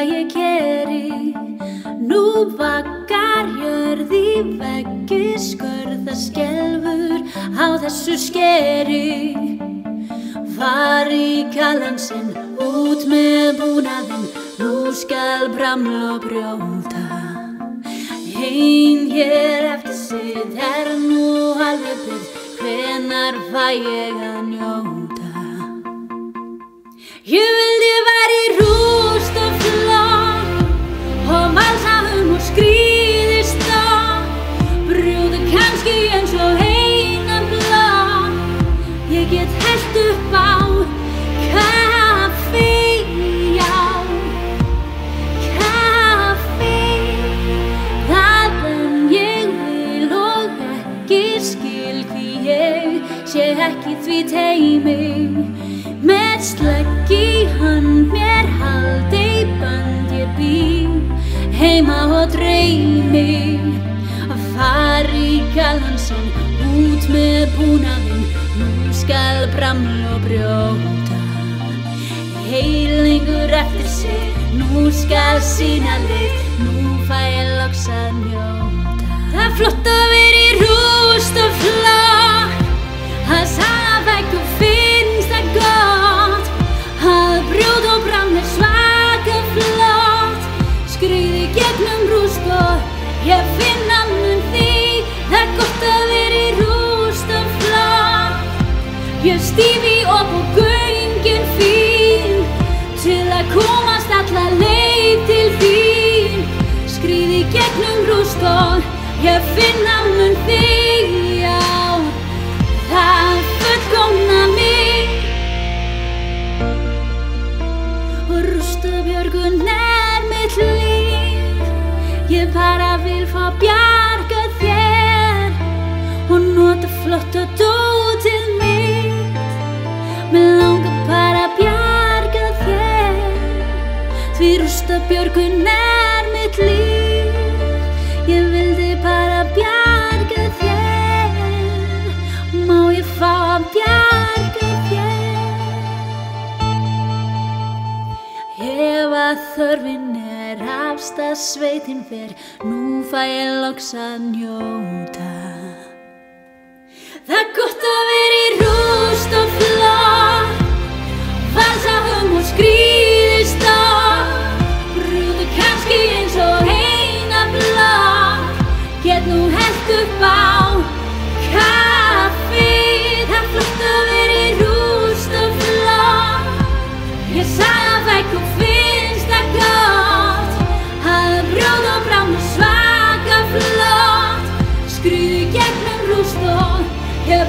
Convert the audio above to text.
hvað ég geri. Nú vakar jörð í veggi, skörða skelfur á þessu skeri. Far í kallan sinn, út með búnaðinn, nú skal bramla og brjóta. Ein hér eftir sitt nú alveg byrð, hvenær fæ ég að njóta? Ég vildi væri rúst og flott og valsa og skríðistokk, brjóta kannski eins og eina blokk. Ég get hellt upp á kaffi, já, kaffi. Það ég vil og ekki skil, því ég sé ekki því teymi. Með slegg í hönd mér haldi band, ég bý heima og dreymi. Að fara í kallan sinn, út með búnaðinn, nú skal bramla og brjóta. Heilingur eftir sig, nú skal sýna lit, nú fæ ég loks að njóta. Það er flott að vera í rúst og flott, að saga veggur finnst það gott, að brjóta og bramla er svaka flott. Skríði gegnum rúst og ég finna mun þig, það er gott að vera í rúst og flott. Ég stífi upp og göngin fín, til að komast alla leið til þín. Skríði gegnum rúst og ég finna mun þig, já, það fullkomna mig. Og rústabjörgun mitt líf, ég bara vil fá bjarga þér og nota flotta dótið mitt. Mig langar bara að bjarga þér, því rústabjörgun mitt líf. Ég vildi bara bjarga þér, má ég fá að bjarga þér? Ef að þörfin afstað sveitin fer, nú fæ ég loks að njóta. Það er gott að vera í rúst og flott, valsa og skríðistokk, brjóta kannski eins og eina blokk. Get nú hellt upp á kaffi, það er flott að vera í rúst og flott. Ég saga veggur finnst það gott, að brjóta og bramla svaka flott. Skríði gegnum rúst og ég